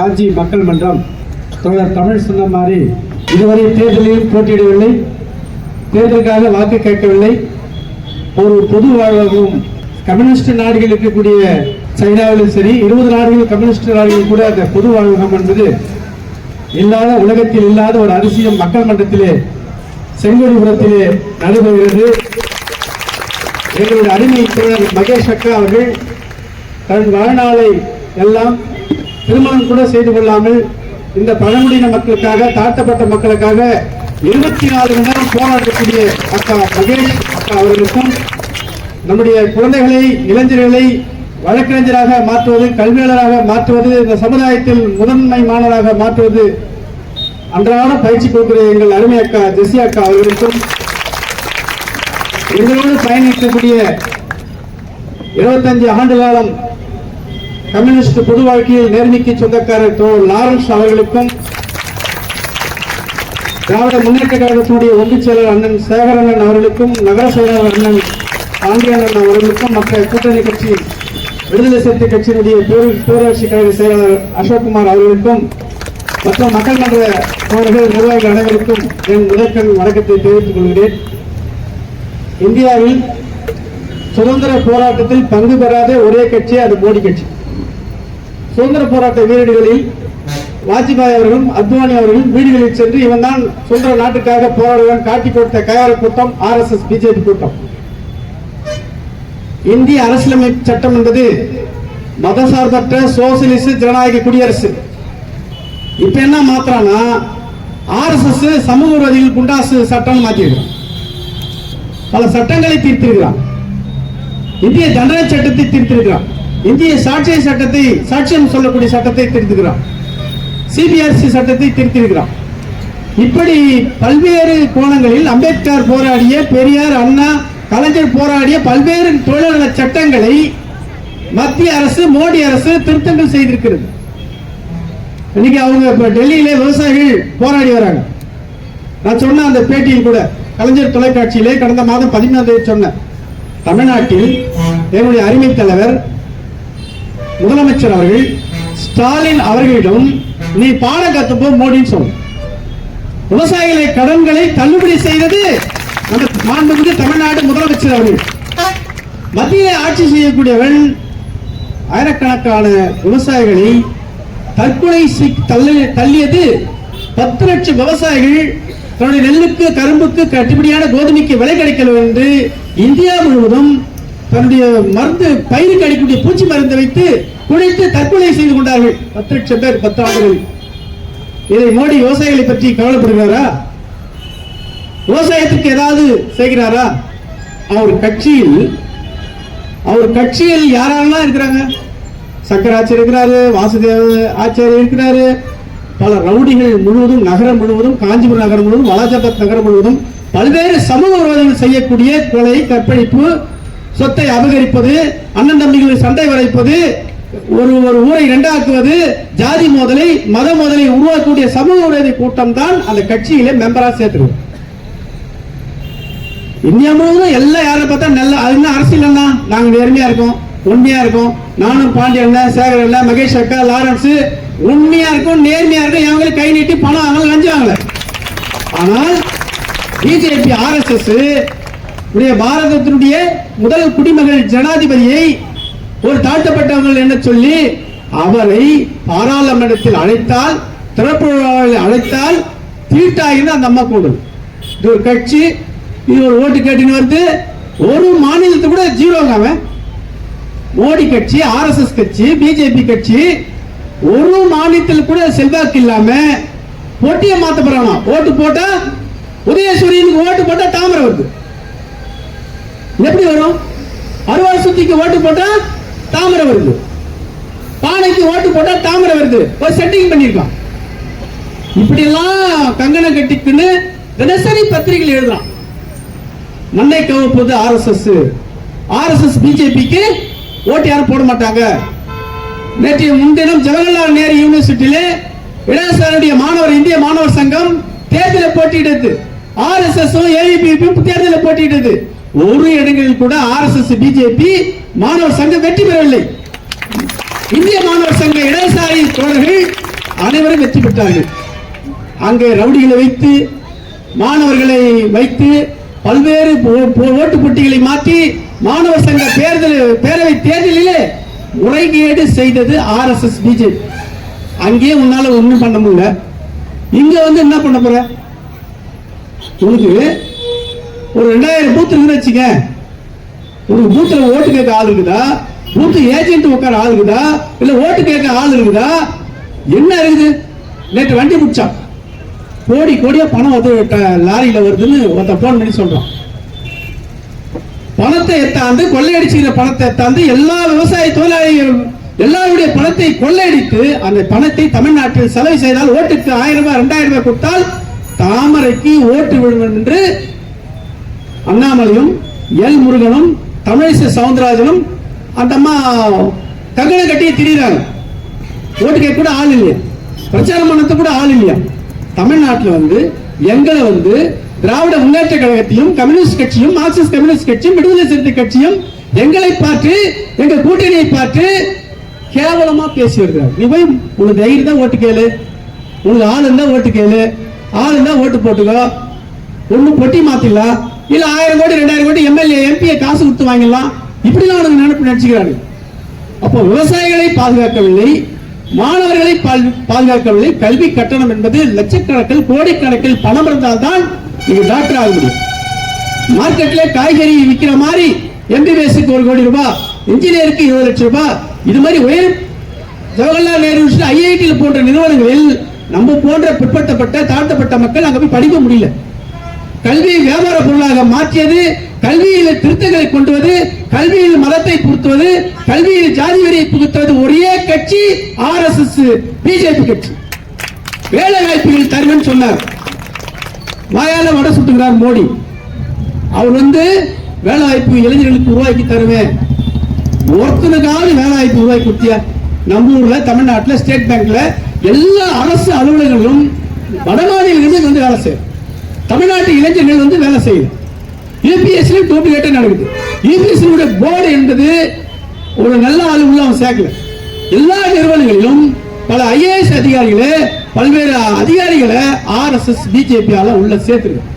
காஞ்சி மக்கள் மன்றம் தோழர் தமிழ் சொன்ன மாதிரி இதுவரை தேர்தலில் போட்டியிடவில்லை, தேர்தலுக்காக வாக்கு கேட்கவில்லை. ஒரு பொது வாழ்வும் கம்யூனிஸ்ட் நாடுகள் இருக்கக்கூடிய சைனாவிலும் சரி 20 நாடுகள் கம்யூனிஸ்ட் நாடுகள் கூட அந்த பொது வாழ்வகம் என்பது இல்லாத, உலகத்தில் இல்லாத ஒரு அதிசயம் மக்கள் மன்றத்திலே செங்கோடிபுரத்திலே நடைபெறுகிறது. எங்களுடைய அருமை தோழர் மகேஷ் அக்கா அவர்கள் தன் வாழ்நாளை எல்லாம் திருமணம் கூட செய்து கொள்ளாமல் இந்த பழங்குடியின மக்களுக்காக, தாழ்த்தப்பட்ட மக்களுக்காக 24 மணி நேரம் போராடக்கூடிய அக்கா மகேஷ் அக்கா அவர்களுக்கும், நம்முடைய குழந்தைகளை, இளைஞர்களை வழக்கறிஞராக மாற்றுவது, கல்வியாளராக மாற்றுவது, இந்த சமுதாயத்தில் முதன்மை மாணவராக மாற்றுவது அன்றாட பயிற்சி கொடுக்கிற எங்கள் அருமை அக்கா ஜெசி அக்கா அவர்களுக்கும், எங்களோடு பயணிக்கக்கூடிய 25 ஆண்டு காலம் கம்யூனிஸ்ட் பொது வாழ்க்கையில் நேர்மைக்கு சொந்தக்காரர் தோழர் லாரன்ஸ் அவர்களுக்கும், திராவிட முன்னேற்ற கழகத்தினுடைய ஒன்றிச் செயலர் அண்ணன் சேகரண்ணன் அவர்களுக்கும், நகர செயலாளர் அண்ணன் ஆண்டியண்ணன் அவர்களுக்கும், மற்ற கூட்டணி கட்சி விடுதலை சிறுத்தை கட்சியினுடைய பேரூராட்சி கழக செயலாளர் அசோக்குமார் அவர்களுக்கும், மற்ற மக்கள் மன்ற தோழர்கள், நிர்வாகிகள் அனைவருக்கும் என் முதற்கண் வணக்கத்தை தெரிவித்துக் கொள்கிறேன். இந்தியாவில் சுதந்திர போராட்டத்தில் பங்கு பெறாத ஒரே கட்சி அது மோடி கட்சி. சுதந்திர போராட்ட வீரர்களில் வாஜ்பாய் அவர்களும் அத்வானி அவர்களும் வீடுகளில் சென்று இவன் தான் சுதந்திர நாட்டுக்காக போராடுவன் காட்டி கொடுத்த கையாள கூட்டம் RSS பிஜேபி கூட்டம். இந்திய அரசியலமைப்பு சட்டம் என்பது மதசார்பற்ற சோசியலிச ஜனநாயக குடியரசு. இப்ப என்ன மாத்திரானா RSS சமூக விரோதிகள் குண்டாசு சட்டம் மாற்றிருக்கிறான், பல சட்டங்களை தீர்த்திருக்கிறான். இந்திய தண்டனை சட்டத்தை தீர்த்திருக்கிறான், இந்திய சாட்சிய சட்டத்தை, சாட்சியம் சொல்லக்கூடிய சட்டத்தை திருத்துகிறான், CBRC சட்டத்தை திருத்திருக்கிறான். இப்படி பல்வேறு கோணங்களில் அம்பேத்கர் போராடிய, பெரியார், அண்ணா, கலைஞர் போராடிய பல்வேறு தொழிலாளர் சட்டங்களை மத்திய அரசு, மோடி அரசு திருத்தங்கள் செய்திருக்கிறது. இன்னைக்கு அவங்க இப்ப டெல்லியிலே விவசாயிகள் போராடி வராங்க. நான் சொன்ன அந்த பேட்டியில் கூட கலைஞர் தொலைக்காட்சியிலே கடந்த மாதம் 15ஆம் தேதி சொன்ன, தமிழ்நாட்டில் என்னுடைய அருமை தலைவர் முதலமைச்சர் அவர்கள் ஸ்டாலின் அவர்களிடம் நீ பாடம் கத்துப்போ மோடின்னு சொன்ன, விவசாயிகளை கடன்களை தள்ளுபடி செய்தது மாண்புமிகு தமிழ்நாடு முதலமைச்சர் அவர்கள். மத்தியிலே ஆட்சி செய்யக்கூடியவன் ஆயிரக்கணக்கான விவசாயிகளை தற்கொலை தள்ளியது. 10 லட்சம் விவசாயிகள் தன்னுடைய நெல்லுக்கு, கரும்புக்கு, கட்டுப்படியான கோதுமைக்கு விலை கிடைக்கல என்று இந்தியா முழுவதும் தன்னுடைய மருந்து, பயிருக்கு அடிக்கக்கூடிய பூச்சி மருந்து வைத்து குடித்து தற்கொலை செய்து கொண்டார்கள் 10 லட்சம் பேர் 10 ஆண்டுகளில். இதை மோடி விவசாயிகளை பற்றி கவலைப்படுகிறாரா? விவசாயத்துக்கு ஏதாவது செய்கிறாரா? அவர் கட்சியில் யாரெல்லாம் இருக்கிறாங்க? சக்கராச்சாரி இருக்கிறாரு, வாசுதேவ ஆச்சாரி இருக்கிறாரு, பல ரவுடிகள் முழுவதும், நகரம் முழுவதும், காஞ்சிபுரம் நகரம் முழுவதும், வாலாஜாபாத் நகரம் முழுவதும் பல்வேறு சமூக விரோதிகள் செய்யக்கூடிய கொலை, கற்பழிப்பு, சொத்தை அபகரிப்பது, அண்ணன் தம்பிகளை சண்டை வளைப்பது, ஒரு ஊரை இரண்டாக்குவது, ஜாதி மோதலை, மத மோதலை உருவாக்கக்கூடிய சமூக விரோதி கூட்டம் தான் அந்த கட்சியிலே மெம்பரா சேர்த்துருவோம். இந்தியா முழுவதும் எல்லாம் யாரை பார்த்தா நல்ல, அது அரசியல் தான் நாங்க நேர்மையா இருக்கோம், உண்மையா இருக்கும். நானும் பாண்டியன், சேகரன், மகேஷ் அக்கா, லாரன்ஸ் உண்மையா இருக்கும், நேர்மையா இருக்கும். அவங்களை கை நீட்டி பணம் வாங்கல, லஞ்சம் வாங்கல. ஆனால் பிஜேபி, RSS உடைய பாரதத்தினுடைய முதல் குடிமகள் ஜனாதிபதியை ஒரு தாழ்த்தப்பட்டவர்கள் என்ன சொல்லி அவரை பாராளுமன்றத்தில் அழைத்தால், திறப்பு அழைத்தால் தீட்டாகின்னு அந்த அம்மா கூடும். இது ஒரு கட்சி, இது ஒரு ஓட்டு கேட்டுன்னு வருது. ஒரு மாநிலத்தை கூட ஜீரோங்க. மோடி கட்சி, RSS கட்சி, பிஜேபி கட்சி ஒரு மாநிலத்தில் கூட செல்வாக்கு இல்லாம போட்டியை மாத்த போறாங்க. ஓட்டு போட்டா உதயசூரியனுக்கு ஓட்டு போட்டா தாமரை வருது. எப்படி வரும்? அறுவாள் சுத்திக்கு ஓட்டு போட்டா தாமரை வருது, பானைக்கு ஓட்டு போட்டா தாமரை வருது. ஒரு செட்டிங் பண்ணிருக்கான். இப்படி எல்லாம் கங்கணம் கட்டிக்குன்னு தினசரி பத்திரிகைகள் எழுதுறான். மண்ணை கவப்பது RSS பிஜேபிக்கு ஓட்டு யாரும் போட மாட்டாங்க. நேற்றைய முன்தினம் ஜவஹர்லால் நேரு யூனிவர்சிட்டியிலே இடதுசாரியுடைய மாணவர், இந்திய மாணவர் சங்கம் தேர்தலில் போட்டியிட்டது. RSS AVP தேர்தலில் போட்டியிட்டது. ஒரு இடங்களில் கூட RSS பிஜேபி மாணவர் சங்கம் வெற்றி பெறவில்லை. இந்திய மாணவர் சங்க இடதுசாரி தோழர்கள் அனைவரும் வெற்றி பெற்றார்கள். அங்கே ரவுடிகளை வைத்து, மாணவர்களை வைத்து, பல்வேறு ஓட்டு பெட்டிகளை மாற்றி மாணவர் சங்க பேரவை தேர்தலிலே முறைகேடு செய்தது RSS பிஜேபி. அங்கே உன்னால ஒண்ணும் பண்ண முடியல. இங்க வந்து என்ன பண்ண போற? உனக்கு ஒரு 2000 பூத் இருக்குன்னு வச்சுக்க. உனக்கு பூத்துல ஓட்டு கேட்க ஆள் இருக்குதா? பூத்து ஏஜென்ட் உட்கார ஆள் இருக்குதா? இல்ல ஓட்டு கேட்க ஆள் இருக்குதா? என்ன இருக்குது? நேற்று வண்டி பிடிச்சான், கோடி கோடியா பணம் வந்து லாரியில வருதுன்னு ஒருத்தன் போன் பண்ணி சொல்றான். பணத்தை எத்தாந்து, கொள்ளையடிச்சுக்கிற பணத்தை எத்தாந்து, எல்லா விவசாய தொழிலாளிகள் எல்லாருடைய பணத்தை கொள்ளையடித்து அந்த பணத்தை தமிழ்நாட்டில் செலவு செய்தால் ஓட்டுக்கு 1000 ரூபாய் 2000 ரூபாய் கொடுத்தால் தாமரைக்கு ஓட்டு விழும் என்று அண்ணாமலையும் எல் முருகனும் தமிழிசை சவுந்தரராஜனும் அந்த அம்மா கங்கண கட்டியை திரிகிறாங்க. ஓட்டு கேட்க கூட ஆள் இல்லையா, பிரச்சாரம் பண்ணது கூட ஆள் இல்லையா. தமிழ்நாட்டில் வந்து எங்களை வந்து திராவிட முன்னேற்ற கழகத்தையும் கம்யூனிஸ்ட் கட்சியும் மார்க்சிஸ்ட் கம்யூனிஸ்ட் கட்சியும் விடுதலை சிறுத்தை கட்சியும் எங்களை பார்த்து, எங்க கூட்டணியை பார்த்து கேவலமா பேசி வருகிறார். நீ போய் உனக்கு தைரியம் தான் ஓட்டு கேளு, உனக்கு ஆள் இருந்தா ஓட்டு கேளு, ஆள் இருந்தா ஓட்டு போட்டுக்கோ, ஒண்ணு பொட்டி மாத்திடலாம், இல்ல 1000 கோடி 2000 கோடி எம்எல்ஏ எம்பியை காசு கொடுத்து வாங்கிடலாம். இப்படிலாம் அவனுக்கு நினைப்பு நினைச்சுக்கிறாங்க. அப்போ விவசாயிகளை பாதுகாக்கவில்லை, மாணவர்களை பாதுகாக்கவில்லை. கல்வி கட்டணம் என்பது லட்சக்கணக்கில் கோடிக்கணக்கில் பணம் இருந்தால்தான் நீங்க டாக்டர் ஆக முடியும். மார்க்கெட்ல காய்கறி விற்கிற மாதிரி MBBS-க்கு 1 கோடி ரூபாய், இன்ஜினியருக்கு 20 லட்சம் ரூபாய், இது மாதிரி உயர் ஜவஹர்லால் நேரு IIT போன்ற நிறுவனங்களில் நம்ம போன்ற பிற்படுத்தப்பட்ட தாழ்த்தப்பட்ட மக்கள் அங்க போய் படிக்க முடியல. கல்வியை வியாபார பொருளாக மாற்றியது, கல்வியில் திருத்தங்களை கொண்டுவது, கல்வியில் மதத்தை புகுத்துவது, கல்வியில் ஜாதி வரியை புகுத்துவது ஒரே கட்சி RSS பிஜேபி கட்சி. வேலை வாய்ப்புகள் தருவேன் சொன்னார், வாயால வடை சுட்டுகிறார் மோடி. அவர் வந்து வேலை வாய்ப்பு இளைஞர்களுக்கு உருவாக்கி தருவேன், ஒருத்தனுக்காவது வேலை வாய்ப்பு உருவாக்கி கொடுத்தியா? நம்ம ஊர்ல தமிழ்நாட்டில் ஸ்டேட் பேங்க்ல எல்லா அரசு அலுவலர்களும் வடமாநில வந்து வேலை செய்யும். தமிழ்நாட்டு இளைஞர்கள் வந்து வேலை செய்யும். UPSC டூப்ளிகேட் நடக்குது. UPSC போர்டு என்பது ஒரு நல்ல ஆளு உள்ள அவன் சேர்க்கல. எல்லா நிறுவனங்களிலும் பல IAS அதிகாரிகளை, பல்வேறு அதிகாரிகளை RSS பிஜேபியால உள்ள சேர்த்துருக்கு.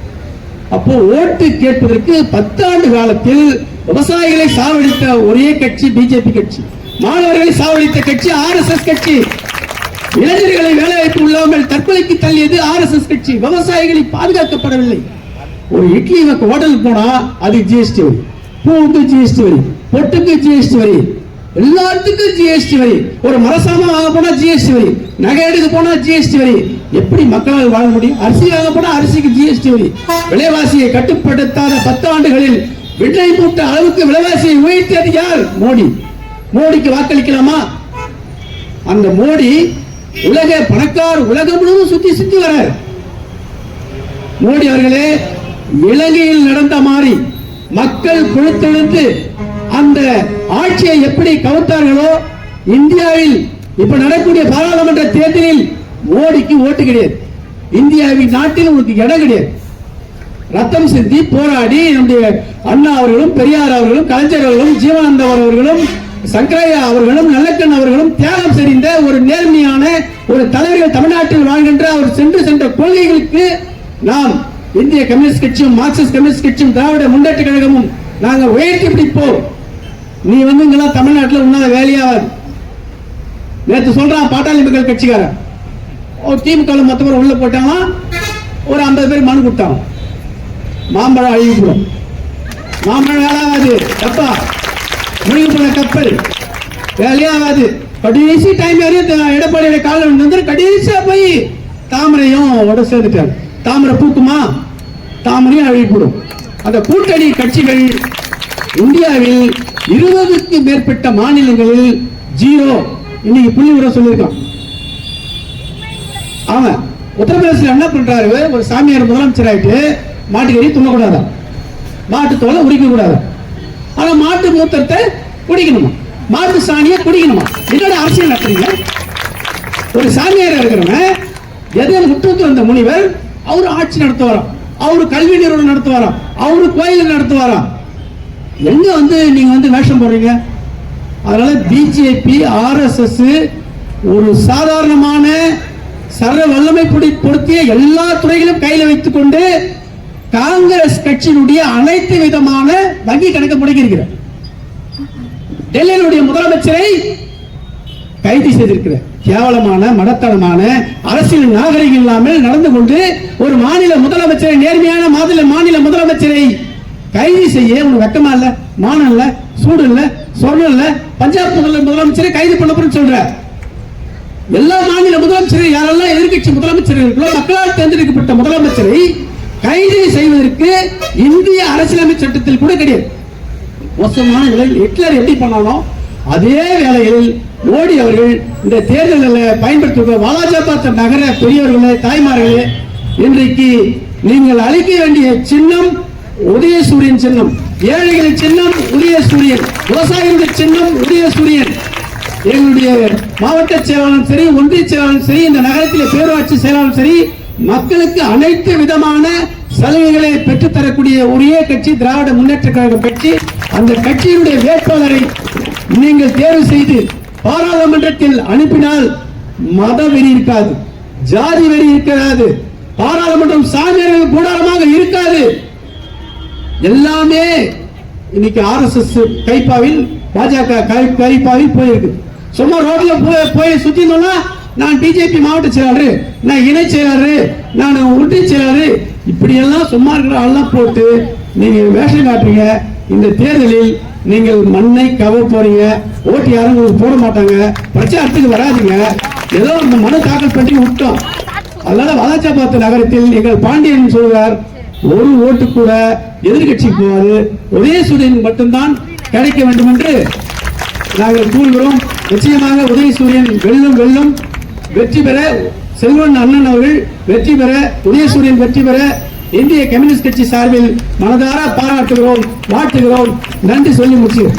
அப்போ ஓட்டு கேட்பதற்கு 10 ஆண்டு காலத்தில் விவசாயிகளை சாவடித்த ஒரே கட்சி பிஜேபி கட்சி, மாணவர்களை சாவடித்த கட்சி RSS கட்சி, இளைஞர்களை வேலைவாய்ப்பு இல்லாமல் தற்கொலைக்கு தள்ளியது RSS கட்சி. விவசாயிகளை பாதுகாக்கப்படவில்லை. ஒரு இட்லி ஹோட்டலுக்கு போனா அது GST வரி, பூவுக்கு GST வரி, பொட்டுக்கு GST வரி, எல்லாத்துக்கும் GST வரி. ஒரு மரசாமான் வாங்க போனா GST வரி, நகை எடுக்க போனா GST வரி. எப்படி மக்களால் வாழ முடியும்? அரிசி வாங்க போனா அரிசிக்கு GST வரி. விலைவாசியை கட்டுப்படுத்தாத 10 ஆண்டுகளில் விலை மூட்ட அளவுக்கு விலைவாசியை உயர்த்தியது யார்? மோடி. மோடிக்கு வாக்களிக்கலாமா? அந்த மோடி உலக பணக்கார உலகம் முழுவதும் சுத்தி சுத்தி வர மோடி அவர்களே இலங்கையில் நடந்த மாதிரி மக்கள் குழுத்தெழுந்து அந்த ஆட்சியை எப்படி கவுத்தார்களோ, இந்தியாவில் இப்ப நடக்கூடிய பாராளுமன்ற தேர்தலில் மோடிக்கு ஓட்டு கிடையாது. இந்தியாவின் நாட்டில் உங்களுக்கு இடம் கிடையாது. ரத்தம் சிந்தி போராடி நம்முடைய அண்ணா அவர்களும், பெரியார் அவர்களும், கலைஞர் அவர்களும், ஜீவானந்தம் அவர்களும், சங்கரையா அவர்களும், நல்லக்கண் அவர்களும் தியாகம் செய்த ஒரு நேர்மையான ஒரு தலைவர்கள் தமிழ்நாட்டில் வாழ்கின்ற அவர் சென்ற கொள்கைகளுக்கு நாம் இந்திய கம்யூனிஸ்ட் கட்சியும் மார்க்சிஸ்ட் கம்யூனிஸ்ட் கட்சியும் திராவிட முன்னேற்ற கழகமும் நாங்கள் உயர்த்தி பிடிப்போம். நீ வந்து இங்கெல்லாம் தமிழ்நாட்டில் உன்னால வேலையாவாது. நேற்று சொல்றான் பாட்டாளி மக்கள் கட்சிக்காரன், திமுக மொத்த பேர் உள்ள போட்டாங்க, ஒரு 50 பேர் மனு கொடுத்தாங்க. மாம்பழம் அழிவுபடும், மாம்பழம் வேலையாவாது, தப்பா முழுகிப்போன கப்பல் வேலையாவாது. கடைசி டைம் வரையும் எடப்பாடியோட காலம் வந்து கடைசியா போய் தாமரையும் உட சேர்ந்துட்டாரு. தாமரை பூக்குமா? தாமரையும் அழிவுபடும். அந்த கூட்டணி கட்சிகள் இந்தியாவில் 20க்கு மேற்பட்ட மாநிலங்களில் 0 இன்னைக்கு புள்ளி விவர சொல்லியிருக்கான். அவன் உத்தரப்பிரதேசத்தில் என்ன பண்றாரு? ஒரு சாமியார் முதலமைச்சர் ஆயிட்டு மாட்டுக்கறி துண்ணக்கூடாது, மாட்டு தோலை உரிக்க கூடாது, ஆனா மாட்டு மூத்திரத்தை குடிக்கணுமா, மாட்டு சாணியை குடிக்கணுமா? என்னோட அரசியல் நடத்துறீங்க? ஒரு சாமியார் இருக்கிறவன் எதை முற்றத்து வந்த முனிவர் அவரு ஆட்சி நடத்துவாராம், அவரு கல்வி நிறுவனம் நடத்துவாராம், அவரு கோயில் நடத்துவாராம். எங்க வந்து நீங்க வந்து வேஷம் போடுறீங்க? அதனால பிஜேபி RSS ஒரு சாதாரணமான சர்வ வல்லமை பொருத்திய எல்லா துறைகளும் கையில் வைத்துக் கொண்டு காங்கிரஸ் கட்சியினுடைய அனைத்து விதமான வங்கி கணக்கு முடக்கியிருக்கிறார். டெல்லியினுடைய முதலமைச்சரை கைது செய்திருக்கிறார். கேவலமான மடத்தனமான அரசியல் நாகரிகம் இல்லாமல் நடந்து கொண்டு ஒரு மாநில முதலமைச்சரை, நேர்மையான மாநில முதலமைச்சரை கைது செய்ய உனக்கு வெக்கமா இல்ல, மானம் இல்ல, சூடு இல்ல, சொர்ணம் இல்ல? பஞ்சாப் முதலமைச்சரை கைது பண்ண சொல்ற. எல்லா மாநில முதலமைச்சர்கள் யாரெல்லாம் எதிர்கட்சி முதலமைச்சர்களோ மக்களால் தேர்ந்தெடுக்கப்பட்ட முதலமைச்சரை கைது செய்வதற்கு இந்திய அரசியலமைப்பு சட்டத்தில் கூட கிடையாது. மோசமான நிலையில் ஹிட்லர் எப்படி பண்ணாலும் அதே வேளையில் மோடி அவர்கள் இந்த தேர்தலில் பயன்படுத்துகிற வாலாஜாபாத் நகர பெரியவர்களே, தாய்மார்களே, இன்றைக்கு நீங்கள் அளிக்க வேண்டிய சின்னம் உதயசூரியன் சின்னம், ஏழைகளின் சின்னம் உதயசூரியன், விவசாயிகளின் சின்னம் உதயசூரியன். எங்களுடைய மாவட்ட செயலாளரும் சரி, ஒன்றிய செயலாளரும் சரி, இந்த நகரத்தில் பேரூராட்சி செயலாளரும் சரி, மக்களுக்கு அனைத்து விதமான சலுகைகளை பெற்றுத்தரக்கூடிய ஒரே கட்சி திராவிட முன்னேற்ற கழக கட்சி. அந்த கட்சியினுடைய வேட்பாளரை நீங்கள் தேர்வு செய்து பாராளுமன்றத்தில் அனுப்பினால் மத வெறி இருக்காது, ஜாதி வெறி இருக்காது, பாராளுமன்றம் சாமியார்கள் கூடாரமாக இருக்காது. எல்லாமே இன்னைக்கு RSS கைப்பாவில், பாஜக கைப்பாவில் போயிருக்கு. சும்மா ரோட்ல போய் சுத்தினோம்னா நான் பிஜேபி மாவட்ட செயலாளர், நான் இணை செயலாளர், நான் ஒன்றிய செயலாளர், இப்படி எல்லாம் சும்மா இருக்கிற ஆள்லாம் போட்டு நீங்க வேஷம் காட்டுறீங்க. இந்த தேர்தலில் நீங்கள் மண்ணை கவ போறீங்க. ஓட்டு யாரும் உங்களுக்கு போட மாட்டாங்க, பிரச்சாரத்துக்கு வராதிங்க. ஏதோ அந்த மனு தாக்கல் பண்ணி விட்டோம். அதனால வாலாஜாபாத் நகரத்தில் எங்கள் பாண்டியன் சொல்கிறார், ஒரு ஓட்டு கூட எதிர்கட்சிக்கு போவாது, உதயசூரியன் மட்டும்தான் கிடைக்க வேண்டும் என்று நாங்கள் கூறுகிறோம். நிச்சயமாக உதயசூரியன் வெல்லும், வெற்றி பெற செல்வன் அண்ணன் அவர்கள் வெற்றி பெற, உதயசூரியன் வெற்றி பெற இந்திய கம்யூனிஸ்ட் கட்சி சார்பில் மனதார பாராட்டுகிறோம், வாழ்த்துகிறோம். நன்றி சொல்லி முடிச்சுகிறோம்.